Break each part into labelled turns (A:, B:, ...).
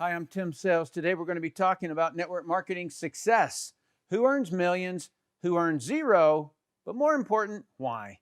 A: Hi, I'm Tim Sales. Today we're going to be talking about network marketing success. Who earns millions, who earns zero, but more important, why?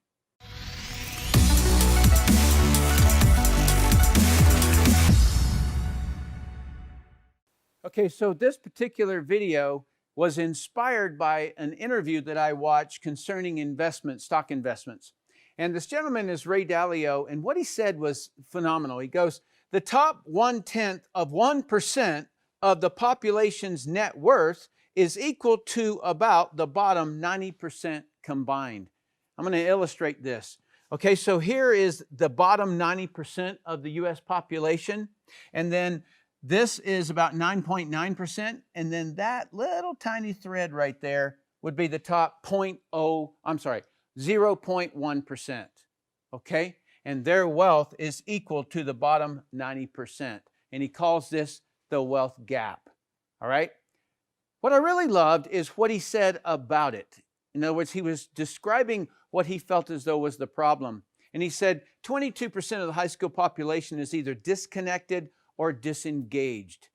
A: Okay, so this particular video was inspired by an interview that I watched concerning stock investments. And this gentleman is Ray Dalio, and what he said was phenomenal. He goes, the top 0.1% of the population's net worth is equal to about the bottom 90% combined. I'm going to illustrate this. Okay, so here is the bottom 90% of the US population, and then this is about 9.9%, and then that little tiny thread right there would be the top 0.1%. Okay? And their wealth is equal to the bottom 90%. And he calls this the wealth gap. All right? What I really loved is what he said about it. In other words, he was describing what he felt as though was the problem. And he said 22% of the high school population is either disconnected or disengaged.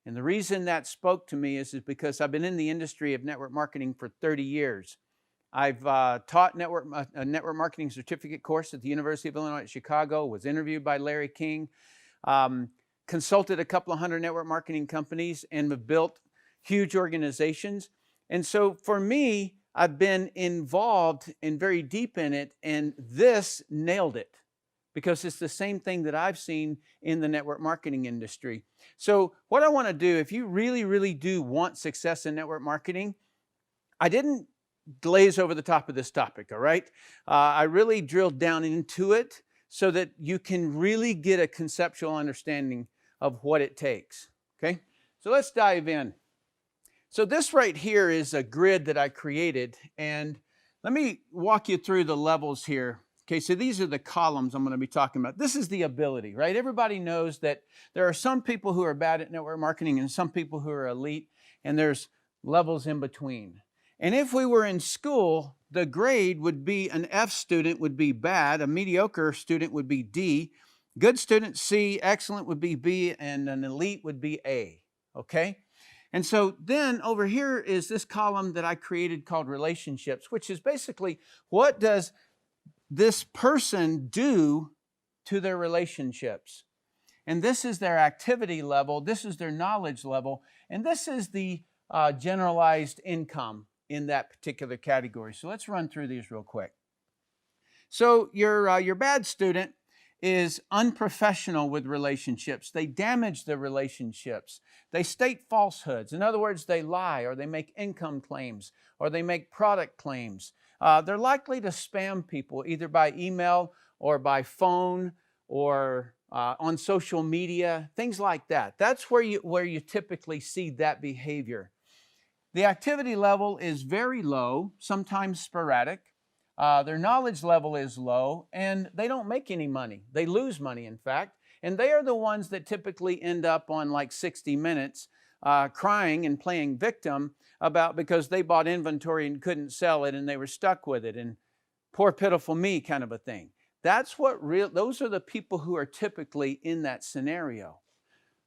A: And the reason that spoke to me is because I've been in the industry of network marketing for 30 years. I've taught a network marketing certificate course at the University of Illinois at Chicago, was interviewed by Larry King, consulted a couple of hundred network marketing companies, and have built huge organizations. And so for me, I've been involved and very deep in it, and this nailed it, because it's the same thing that I've seen in the network marketing industry. So what I want to do, if you really, really do want success in network marketing, I didn't glaze over the top of this topic, all right? I really drilled down into it so that you can really get a conceptual understanding of what it takes, okay? So let's dive in. So this right here is a grid that I created, and let me walk you through the levels here. Okay, so these are the columns I'm going to be talking about. This is the ability, right? Everybody knows that there are some people who are bad at network marketing and some people who are elite, and there's levels in between. And if we were in school, the grade would be an F student would be bad, a mediocre student would be D, good student C, excellent would be B, and an elite would be A, okay? And so then over here is this column that I created called relationships, which is basically what does this person do to their relationships. And this is their activity level, this is their knowledge level, and this is the generalized income in that particular category. So let's run through these real quick. So your bad student is unprofessional with relationships. They damage the relationships. They state falsehoods. In other words, they lie, or they make income claims, or they make product claims. They're likely to spam people either by email or by phone or on social media, things like that. That's where you typically see that behavior. The activity level is very low, sometimes sporadic. Their knowledge level is low, and they don't make any money. They lose money, in fact. And they are the ones that typically end up on like 60 Minutes crying and playing victim because they bought inventory and couldn't sell it and they were stuck with it, and poor pitiful me kind of a thing. Those are the people who are typically in that scenario.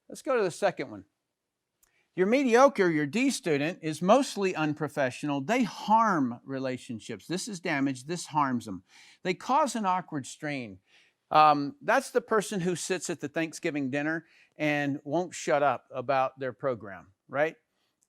A: Let's go to the second one. Your mediocre, your D student, is mostly unprofessional. They harm relationships. This is damage. This harms them. They cause an awkward strain. That's the person who sits at the Thanksgiving dinner and won't shut up about their program, right?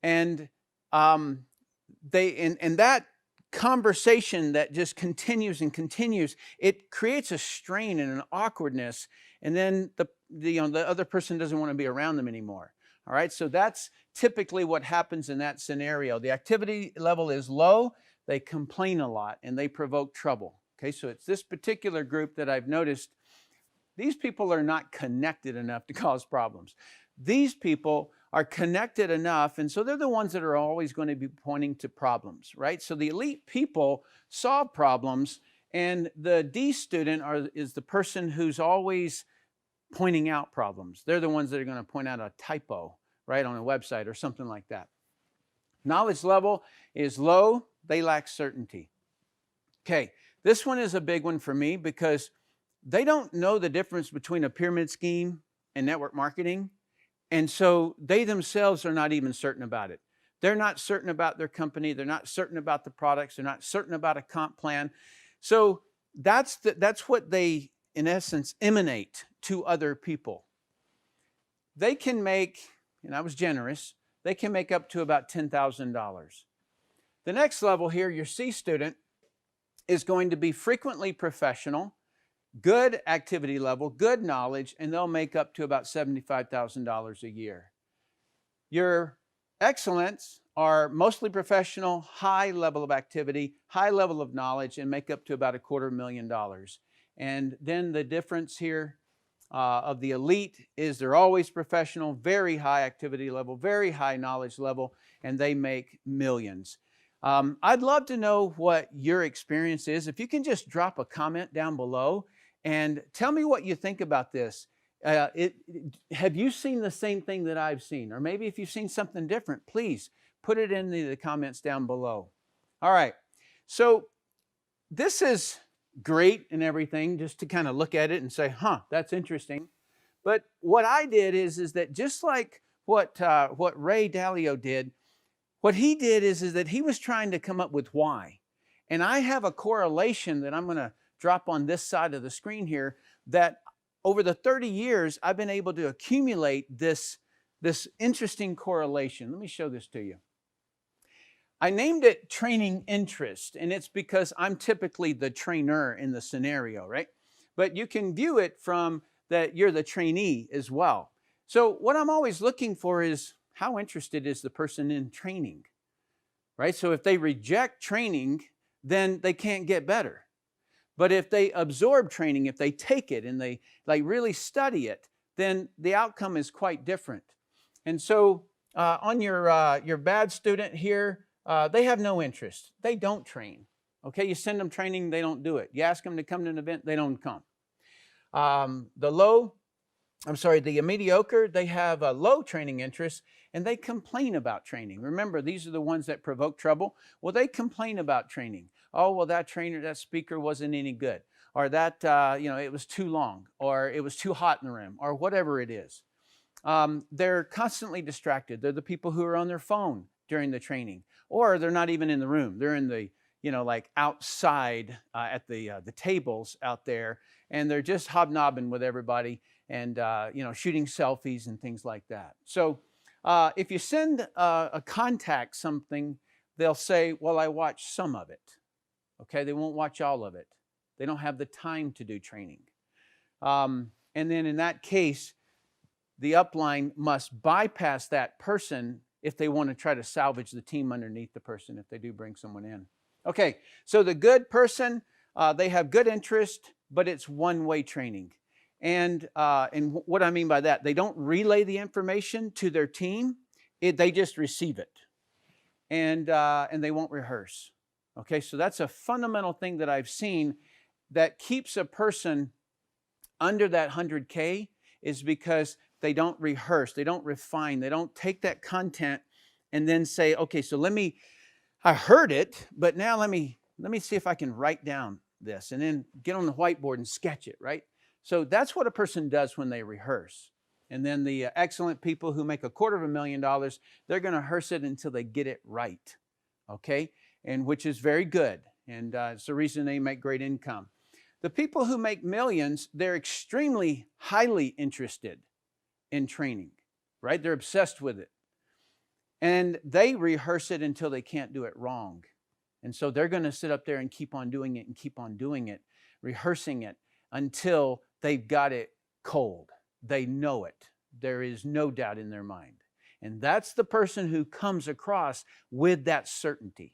A: And that conversation that just continues and continues, it creates a strain and an awkwardness, and then the other person doesn't want to be around them anymore. All right, so that's typically what happens in that scenario. The activity level is low, they complain a lot, and they provoke trouble. Okay, so it's this particular group that I've noticed, these people are not connected enough to cause problems. These people are connected enough, and so they're the ones that are always going to be pointing to problems, right? So the elite people solve problems, and the D student is the person who's always pointing out problems. They're the ones that are going to point out a typo, right, on a website or something like that. Knowledge level is low. They lack certainty. Okay, this one is a big one for me because they don't know the difference between a pyramid scheme and network marketing, And so they themselves are not even certain about it. They're not certain about their company. They're not certain about the products. They're not certain about a comp plan. So that's what they, in essence, emanate to other people. They can make, and I was generous, they can make up to about $10,000. The next level here, your C student, is going to be frequently professional, good activity level, good knowledge, and they'll make up to about $75,000 a year. Your excellents are mostly professional, high level of activity, high level of knowledge, and make up to about $250,000. And then the difference here of the elite is they're always professional, very high activity level, very high knowledge level, and they make millions. I'd love to know what your experience is. If you can just drop a comment down below and tell me what you think about this. Have you seen the same thing that I've seen? Or maybe if you've seen something different, please put it in the comments down below. All right, so this is great and everything, just to kind of look at it and say, huh, that's interesting. But what I did is that just like what Ray Dalio did, what he did is that he was trying to come up with why. And I have a correlation that I'm going to drop on this side of the screen here, that over the 30 years, I've been able to accumulate this interesting correlation. Let me show this to you. I named it training interest, and it's because I'm typically the trainer in the scenario, right? But you can view it from that you're the trainee as well. So what I'm always looking for is, how interested is the person in training, right? So if they reject training, then they can't get better. But if they absorb training, if they take it and they really study it, then the outcome is quite different. And so on your bad student here, they have no interest. They don't train. Okay, you send them training, they don't do it. You ask them to come to an event, they don't come. The mediocre, they have a low training interest and they complain about training. Remember, these are the ones that provoke trouble. Well, they complain about training. Oh, well, that trainer, that speaker wasn't any good, or that, it was too long, or it was too hot in the room, or whatever it is. They're constantly distracted. They're the people who are on their phone during the training, or they're not even in the room. They're in the, like outside at the tables out there, and they're just hobnobbing with everybody and, shooting selfies and things like that. So if you send a contact something, they'll say, well, I watched some of it. Okay, they won't watch all of it. They don't have the time to do training. And then in that case, the upline must bypass that person if they want to try to salvage the team underneath the person, if they do bring someone in. Okay, so the good person, they have good interest, but it's one-way training. And what I mean by that, they don't relay the information to their team. They just receive it. And they won't rehearse. Okay, so that's a fundamental thing that I've seen that keeps a person under that 100K, is because they don't rehearse, they don't refine, they don't take that content and then say, okay, so I heard it, but now let me see if I can write down this and then get on the whiteboard and sketch it, right? So that's what a person does when they rehearse. And then the excellent people who make $250,000, they're going to rehearse it until they get it right, okay? And which is very good, and it's the reason they make great income. The people who make millions, they're extremely highly interested in training, right? They're obsessed with it. And they rehearse it until they can't do it wrong. And so they're going to sit up there and keep on doing it and keep on doing it, rehearsing it until they've got it cold. They know it. There is no doubt in their mind. And that's the person who comes across with that certainty.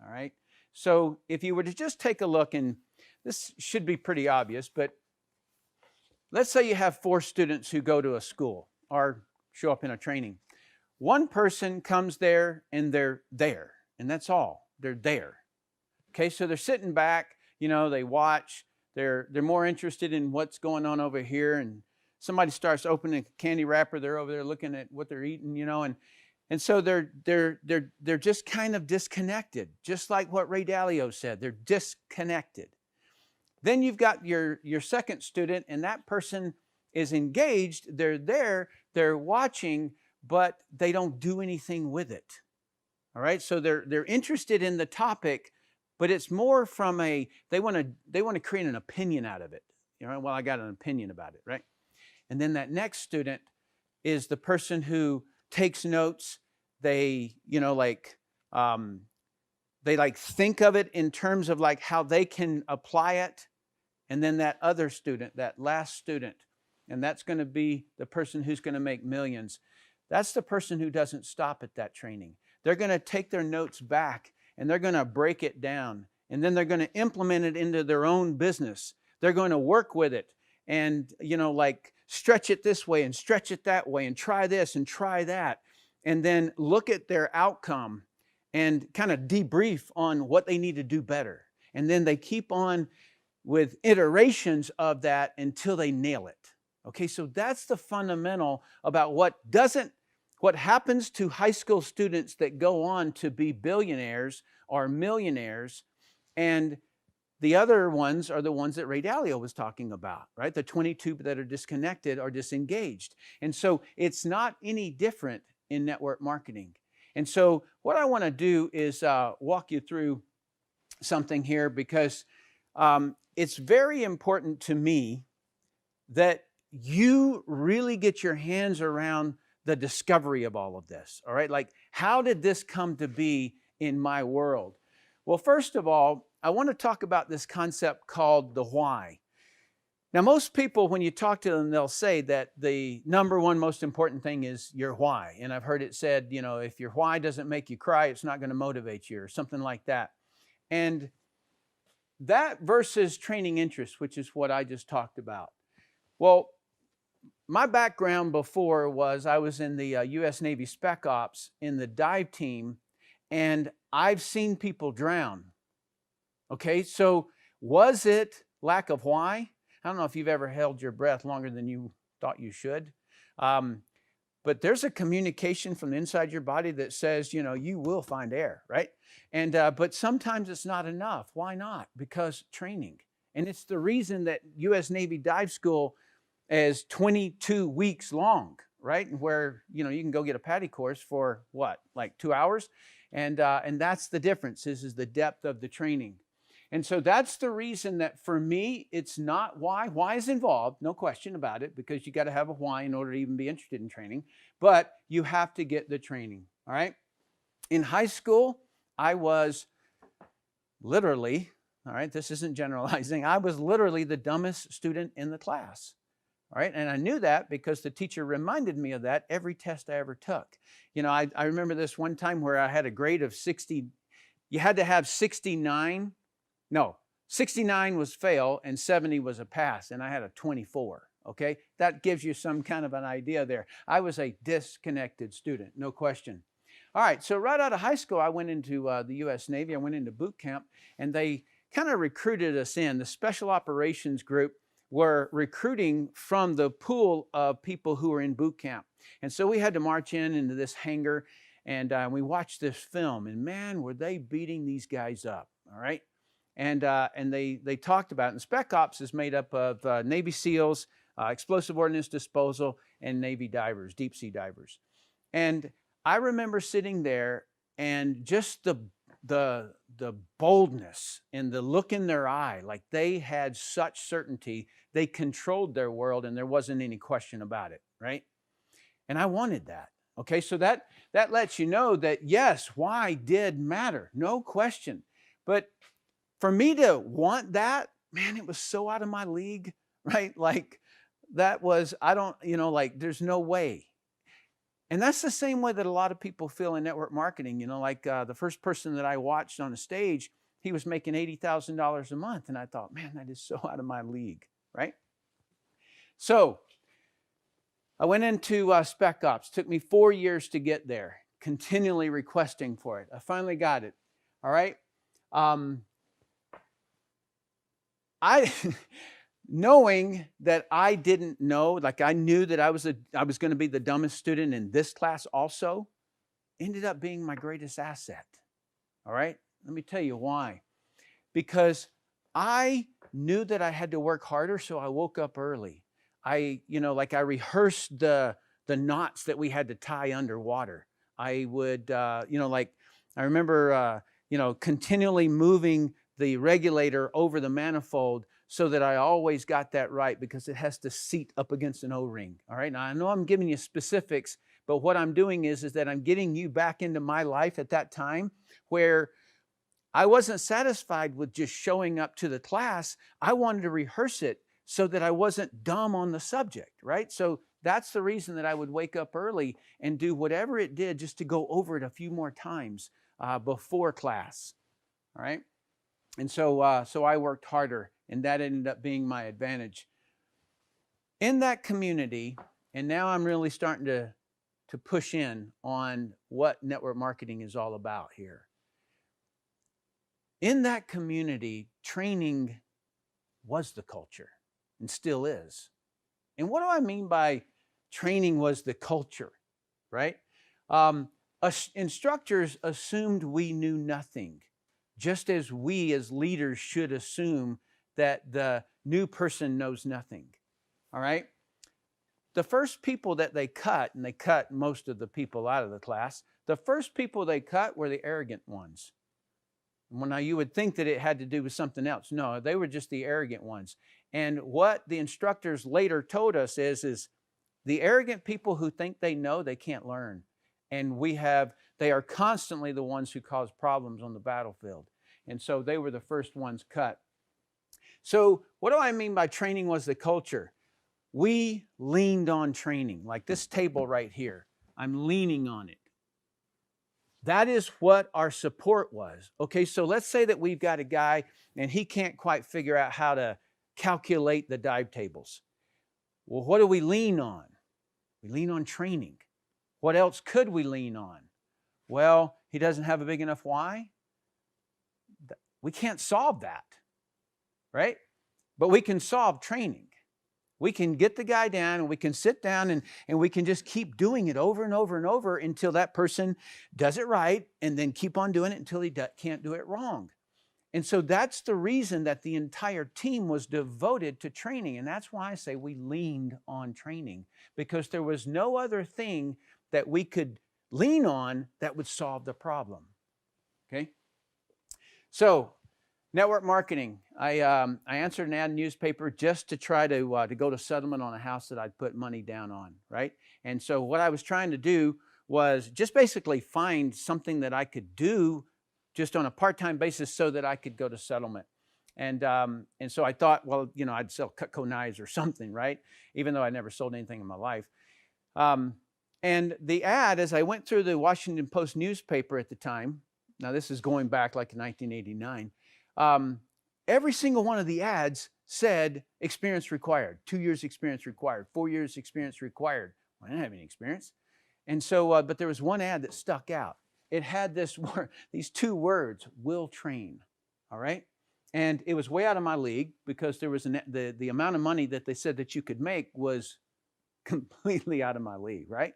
A: All right? So if you were to just take a look, and this should be pretty obvious, but let's say you have 4 students who go to a school or show up in a training. One person comes there and they're there, and that's all. They're there. Okay, so they're sitting back, they watch. They're more interested in what's going on over here, and somebody starts opening a candy wrapper, they're over there looking at what they're eating, and so they're just kind of disconnected, just like what Ray Dalio said. They're disconnected. Then you've got your second student, and that person is engaged. They're there. they're watching, but they don't do anything with it. All right, so they're interested in the topic, but it's more from they want to create an opinion out of it. You know, well, I got an opinion about it, right? And then that next student is the person who takes notes. They, they like think of it in terms of like how they can apply it. And then that other student, that last student, and that's going to be the person who's going to make millions. That's the person who doesn't stop at that training. They're going to take their notes back and they're going to break it down. And then they're going to implement it into their own business. They're going to work with it and, like stretch it this way and stretch it that way and try this and try that. And then look at their outcome and kind of debrief on what they need to do better. And then they keep on with iterations of that until they nail it. Okay, so that's the fundamental about what happens to high school students that go on to be billionaires or millionaires, and the other ones are the ones that Ray Dalio was talking about, right? The 22 that are disconnected or disengaged. And so it's not any different in network marketing. And so what I want to do is walk you through something here, because it's very important to me that you really get your hands around the discovery of all of this, all right? Like, how did this come to be in my world? Well, first of all, I want to talk about this concept called the why. Now, most people, when you talk to them, they'll say that the number one most important thing is your why. And I've heard it said, if your why doesn't make you cry, it's not going to motivate you, or something like that. And that versus training interest, which is what I just talked about. Well, my background before was I was in the U.S. Navy Spec Ops in the dive team, and I've seen people drown. Okay, so was it lack of why? I don't know if you've ever held your breath longer than you thought you should. But there's a communication from the inside your body that says, you will find air, right? And but sometimes it's not enough. Why not? Because training. And it's the reason that U.S. Navy Dive School is 22 weeks long, right? Where, you can go get a PADI course for what, like 2 hours? And that's the difference, is the depth of the training. And so that's the reason that for me, it's not why. Why is involved, no question about it, because you got to have a why in order to even be interested in training. But you have to get the training, all right? In high school, I was literally, all right, this isn't generalizing, I was literally the dumbest student in the class, all right? And I knew that because the teacher reminded me of that every test I ever took. I remember this one time where I had a grade of 60. You had to have 69. No, 69 was fail and 70 was a pass, and I had a 24, okay? That gives you some kind of an idea there. I was a disconnected student, no question. All right, so right out of high school, I went into the U.S. Navy. I went into boot camp, and they kind of recruited us in. The Special Operations Group were recruiting from the pool of people who were in boot camp. And so we had to march into this hangar, and we watched this film, and man, were they beating these guys up, all right? And they talked about it. And Spec Ops is made up of Navy SEALs, explosive ordnance disposal, and Navy divers, deep sea divers. And I remember sitting there and just the boldness and the look in their eye, like they had such certainty, they controlled their world and there wasn't any question about it, right? And I wanted that. Okay, so that lets you know that yes, why did matter, no question. But for me to want that, man, it was so out of my league, right? Like that was, there's no way. And that's the same way that a lot of people feel in network marketing. The first person that I watched on a stage, he was making $80,000 a month. And I thought, man, that is so out of my league, right? So I went into Spec Ops. Took me 4 years to get there, continually requesting for it. I finally got it, all right? Knowing that I didn't know, like I knew that I was going to be the dumbest student in this class also, ended up being my greatest asset. All right? Let me tell you why. Because I knew that I had to work harder, so I woke up early. I rehearsed the the knots that we had to tie underwater. I would, like I remember, continually moving the regulator over the manifold so that I always got that right, because it has to seat up against an O-ring. All right. Now I know I'm giving you specifics, but what I'm doing is that I'm getting you back into my life at that time where I wasn't satisfied with just showing up to the class. I wanted to rehearse it so that I wasn't dumb on the subject, right? So that's the reason that I would wake up early and do whatever it did just to go over it a few more times before class, all right? And so, so I worked harder, and that ended up being my advantage. In that community, and now I'm really starting to push in on what network marketing is all about here. In that community, training was the culture and still is. And what do I mean by training was the culture, right? Instructors assumed we knew nothing, just as we as leaders should assume that the new person knows nothing, all right? The first people that they cut, and they cut most of the people out of the class, the first people they cut were the arrogant ones. Well, now you would think that it had to do with something else. No, they were just the arrogant ones. And what the instructors later told us is the arrogant people who think they know, they can't learn. And they are constantly the ones who cause problems on the battlefield. And so they were the first ones cut. So what do I mean by training was the culture? We leaned on training, like this table right here. I'm leaning on it. That is what our support was. Okay, so let's say that we've got a guy and he can't quite figure out how to calculate the dive tables. Well, what do we lean on? We lean on training. What else could we lean on? Well, he doesn't have a big enough why. We can't solve that, right? But we can solve training. We can get the guy down and we can sit down and we can just keep doing it over and over and over until that person does it right, and then keep on doing it until he can't do it wrong. And so that's the reason that the entire team was devoted to training. And that's why I say we leaned on training, because there was no other thing that we could lean on that would solve the problem. Okay? So, network marketing. I answered an ad in newspaper just to try to go to settlement on a house that I'd put money down on, right? And so what I was trying to do was just basically find something that I could do just on a part-time basis so that I could go to settlement. And so I thought, well, I'd sell Cutco knives or something, right? Even though I never sold anything in my life. And the ad, as I went through the Washington Post newspaper at the time, now this is going back like in 1989, every single one of the ads said experience required, 2 years experience required, 4 years experience required. Well, I didn't have any experience. And so, but there was one ad that stuck out. It had these two words, will train, all right? And it was way out of my league, because there was the amount of money that they said that you could make was completely out of my league, right?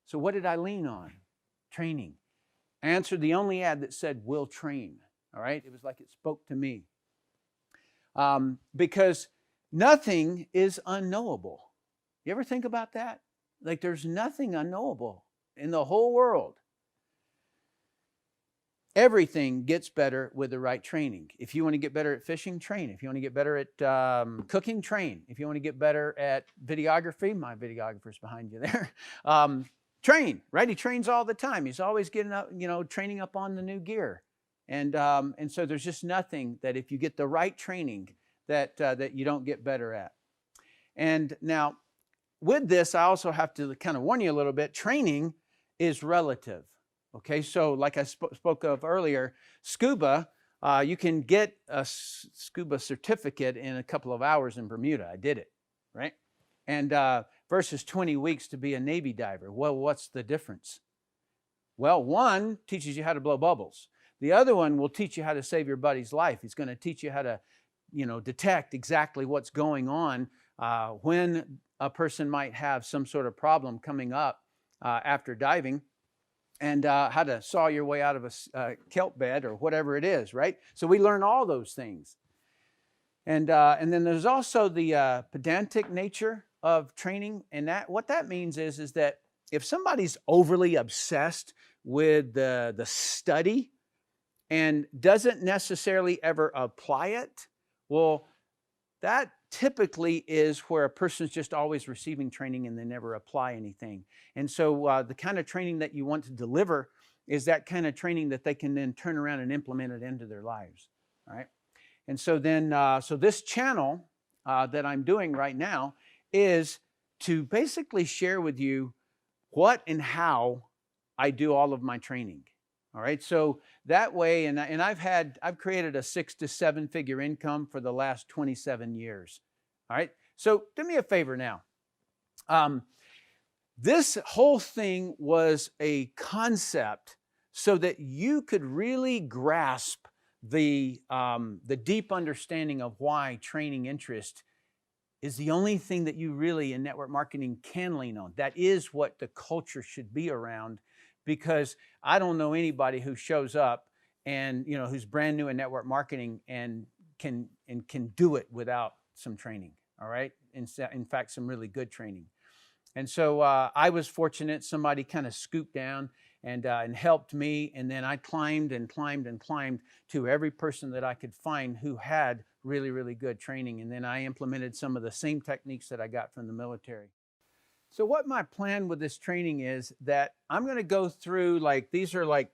A: So what did I lean on? Training. I answered the only ad that said will train. All right, it was like it spoke to me. Because nothing is unknowable. You ever think about that? Like there's nothing unknowable in the whole world. Everything gets better with the right training. If you want to get better at fishing, train. If you want to get better at cooking, train. If you want to get better at videography, my videographer's behind you there, train, right? He trains all the time. He's always getting up, training up on the new gear. And so there's just nothing that if you get the right training that you don't get better at. And now with this, I also have to kind of warn you a little bit. Training is relative. Okay, so like I spoke of earlier, scuba, you can get a scuba certificate in a couple of hours in Bermuda. I did it, right? And versus 20 weeks to be a Navy diver. Well, what's the difference? Well, one teaches you how to blow bubbles. The other one will teach you how to save your buddy's life. He's going to teach you how to, detect exactly what's going on when a person might have some sort of problem coming up after diving, and how to saw your way out of a kelp bed or whatever it is, right? So we learn all those things. And then there's also the pedantic nature of training. And what that means is that if somebody's overly obsessed with the study and doesn't necessarily ever apply it, well, that typically is where a person's just always receiving training and they never apply anything. And so the kind of training that you want to deliver is that kind of training that they can then turn around and implement it into their lives. All right. And so then, so this channel that I'm doing right now is to basically share with you what and how I do all of my training. All right, so that way, and I've created a 6 to 7 figure income for the last 27 years. All right, so do me a favor now. This whole thing was a concept so that you could really grasp the deep understanding of why training interest is the only thing that you really in network marketing can lean on. That is what the culture should be around, because I don't know anybody who shows up and who's brand new in network marketing and can do it without some training. All right, in fact, some really good training. And so I was fortunate. Somebody kind of scooped down and helped me, and then I climbed and climbed and climbed to every person that I could find who had really, really good training. And then I implemented some of the same techniques that I got from the military. So what my plan with this training is that I'm going to go through, these are like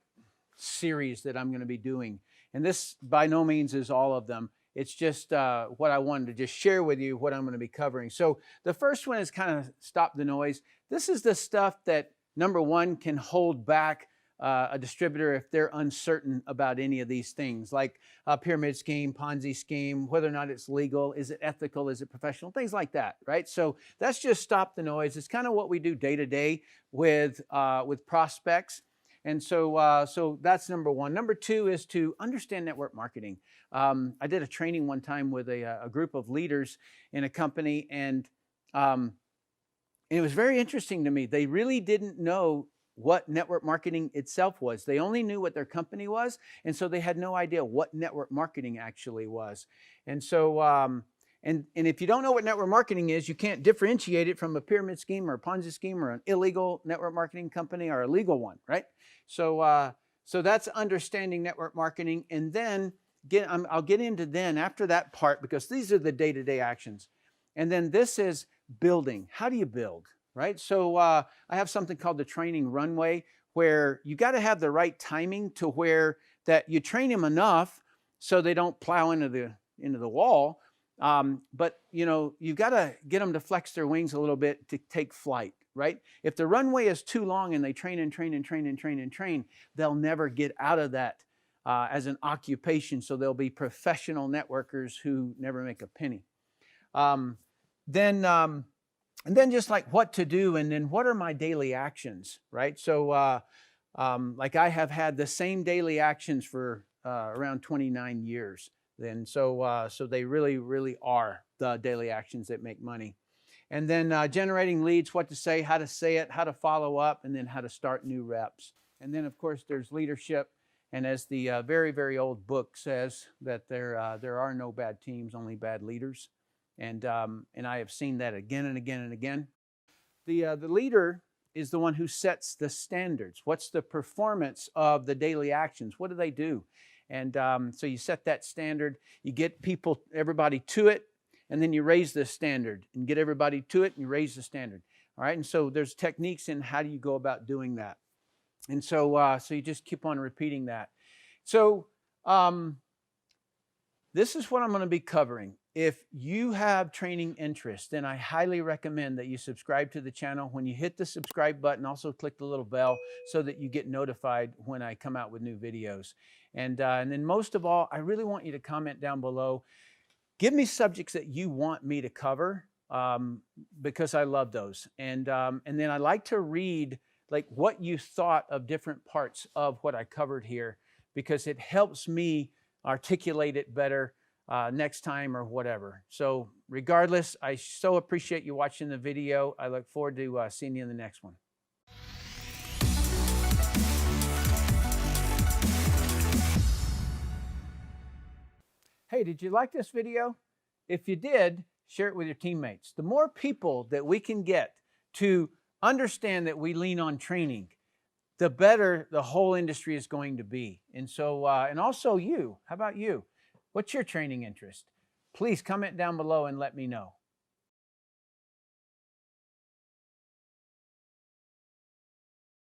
A: series that I'm going to be doing. And this by no means is all of them. It's just what I wanted to just share with you, what I'm going to be covering. So the first one is kind of stop the noise. This is the stuff that, number one, can hold back a distributor if they're uncertain about any of these things, like a pyramid scheme, Ponzi scheme, whether or not it's legal, is it ethical, is it professional, things like that, right? So that's just stop the noise. It's kind of what we do day to day with prospects. And so, so that's number one. Number two is to understand network marketing. I did a training one time with a group of leaders in a company, and it was very interesting to me. They really didn't know what network marketing itself was. They only knew what their company was, and so they had no idea what network marketing actually was. And so, and if you don't know what network marketing is, you can't differentiate it from a pyramid scheme or a Ponzi scheme or an illegal network marketing company or a legal one, right? So, so that's understanding network marketing. And then I'll get into then after that part, because these are the day-to-day actions. And then this is building. How do you build, right? So I have something called the training runway, where you got to have the right timing to where that you train them enough so they don't plow into the wall. But you've got to get them to flex their wings a little bit to take flight, right? If the runway is too long and they train and train and train and train and train, they'll never get out of that as an occupation. So they'll be professional networkers who never make a penny. And then just like what to do, and then what are my daily actions, right? So like I have had the same daily actions for around 29 years. Then so they really, really are the daily actions that make money. And then generating leads, what to say it, how to follow up, and then how to start new reps. And then of course there's leadership. And as the very, very old book says, that there are no bad teams, only bad leaders. And I have seen that again and again and again. The leader is the one who sets the standards. What's the performance of the daily actions? What do they do? And so you set that standard, you get everybody to it, and then you raise the standard and get everybody to it and you raise the standard. All right, and so there's techniques in how do you go about doing that. And so, so you just keep on repeating that. So this is what I'm going to be covering. If you have training interest, then I highly recommend that you subscribe to the channel. When you hit the subscribe button, also click the little bell so that you get notified when I come out with new videos. And then most of all, I really want you to comment down below. Give me subjects that you want me to cover, because I love those. And then I like to read like what you thought of different parts of what I covered here, because it helps me articulate it better next time or whatever. So regardless, I so appreciate you watching the video. I look forward to seeing you in the next one. Hey, did you like this video? If you did, share it with your teammates. The more people that we can get to understand that we lean on training, the better the whole industry is going to be. And so, and also you, how about you? What's your training interest? Please comment down below and let me know.